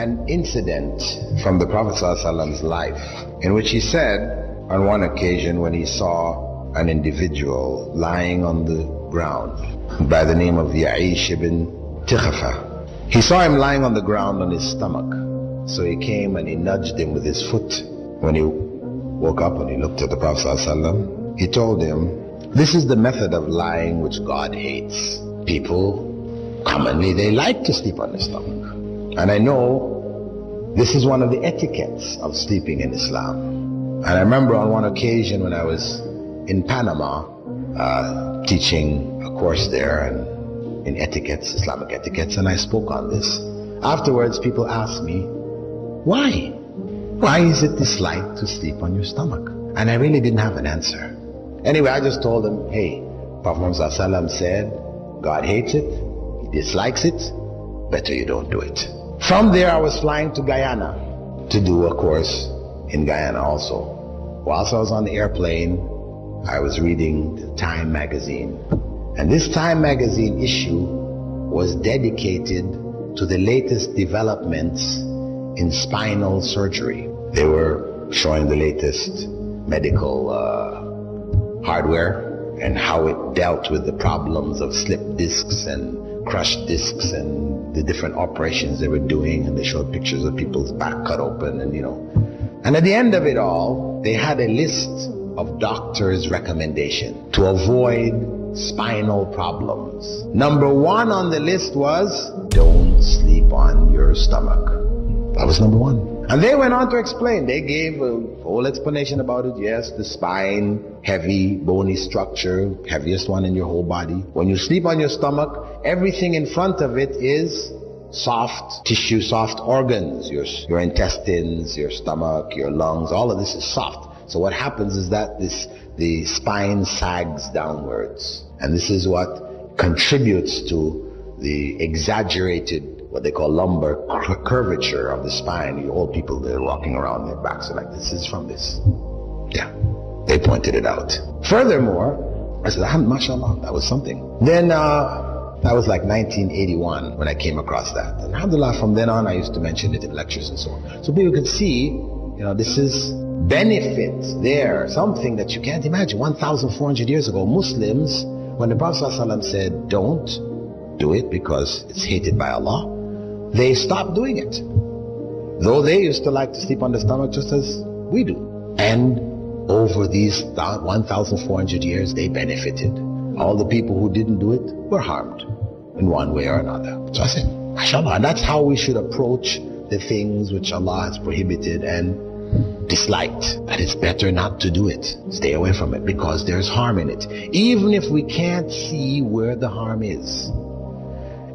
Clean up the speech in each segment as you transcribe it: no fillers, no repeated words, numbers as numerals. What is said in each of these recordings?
an incident from the Prophet ﷺ's life in which he said on one occasion when he saw an individual lying on the ground by the name of Ya'ish ibn Tikhafa. He saw him lying on the ground on his stomach. So he came and he nudged him with his foot. When he woke up and he looked at the Prophet ﷺ, he told him, this is the method of lying which God hates. People, commonly, they like to sleep on their stomach. And I know this is one of the etiquettes of sleeping in Islam. And I remember on one occasion when I was in Panama, teaching a course there and in etiquettes, Islamic etiquettes, and I spoke on this. Afterwards, people asked me, why? Why is it disliked to sleep on your stomach? And I really didn't have an answer. Anyway, I just told them, hey, Prophet Muhammad ﷺ said, God hates it, He dislikes it, better you don't do it. From there, I was flying to Guyana to do a course in Guyana also. Whilst I was on the airplane, I was reading the Time magazine. And this Time magazine issue was dedicated to the latest developments in spinal surgery. They were showing the latest medical hardware and how it dealt with the problems of slipped discs and crushed discs and the different operations they were doing. And they showed pictures of people's back cut open and And at the end of it all, they had a list of doctors' recommendation to avoid spinal problems. Number one on the list was, don't sleep on your stomach. That was number one. And they went on to explain. They gave a whole explanation about it. Yes, the spine, heavy, bony structure, heaviest one in your whole body. When you sleep on your stomach, everything in front of it is soft tissue, soft organs. Your intestines, your stomach, your lungs, all of this is soft. So what happens is that the spine sags downwards. And this is what contributes to the exaggerated, what they call lumbar curvature of the spine. You old people, they're walking around, their backs are like this. Is from this. Yeah, they pointed it out. Furthermore, I said, mashallah, that was something. Then that was like 1981 when I came across that. And alhamdulillah, from then on, I used to mention it in lectures and so on. So people could see, this is benefit there, something that you can't imagine. 1,400 years ago, Muslims, when the Prophet ﷺ said, don't do it because it's hated by Allah, they stopped doing it. Though they used to like to sleep on the stomach just as we do. And over these 1,400 years, they benefited. All the people who didn't do it were harmed in one way or another. So I said, mashallah, and that's how we should approach the things which Allah has prohibited and disliked. That it's better not to do it. Stay away from it because there's harm in it. Even if we can't see where the harm is.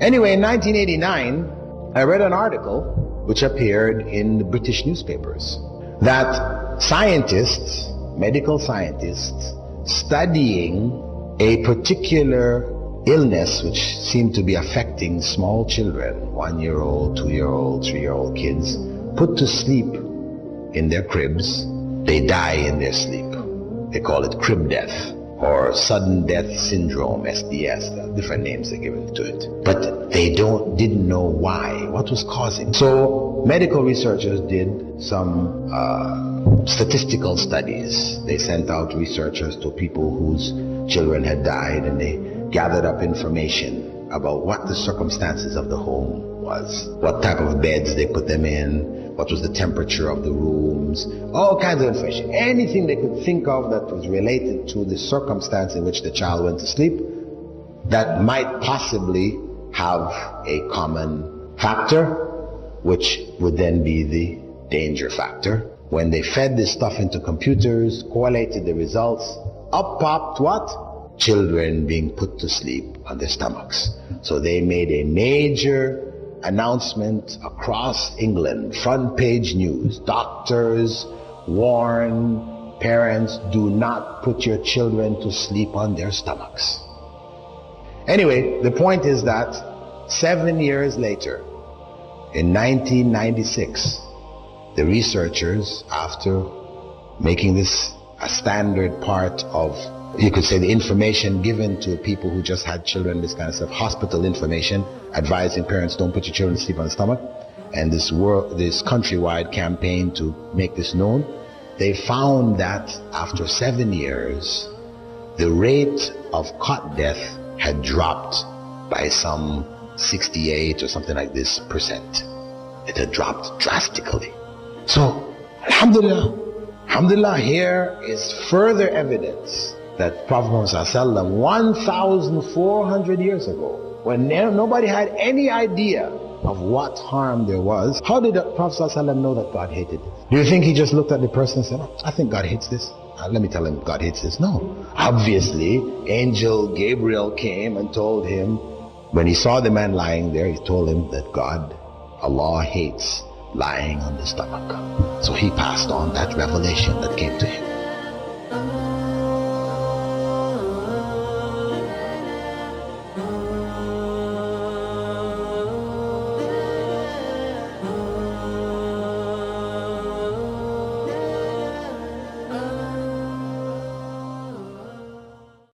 Anyway, in 1989, I read an article which appeared in the British newspapers that scientists, medical scientists, studying a particular illness which seemed to be affecting small children, 1-year-old, 2-year-old, 3-year-old kids, put to sleep in their cribs, they die in their sleep. They call it crib death or sudden death syndrome, SDS, different names they're given to it. But they didn't know why, what was causing it. So medical researchers did some statistical studies. They sent out researchers to people whose children had died, and they gathered up information about what the circumstances of the home was, what type of beds they put them in, what was the temperature of the rooms, all kinds of information. Anything they could think of that was related to the circumstance in which the child went to sleep that might possibly have a common factor, which would then be the danger factor. When they fed this stuff into computers, correlated the results, up popped what? Children being put to sleep on their stomachs. So they made a major announcement across England, front page news. Doctors warn parents, do not put your children to sleep on their stomachs. Anyway, the point is that 7 years later, in 1996, the researchers, after making this a standard part of, you could say, the information given to people who just had children, this kind of stuff, hospital information, advising parents don't put your children to sleep on the stomach. and this countrywide campaign to make this known, they found that after 7 years, the rate of cot death had dropped by some 68 or something like this percent. It had dropped drastically. So, alhamdulillah, here is further evidence that Prophet Muhammad 1,400 years ago, when nobody had any idea of what harm there was, how did the Prophet know that God hated it? Do you think he just looked at the person and said, I think God hates this? Let me tell him God hates this. No. Obviously, Angel Gabriel came and told him, when he saw the man lying there, he told him that Allah hates lying on the stomach. So he passed on that revelation that came to him.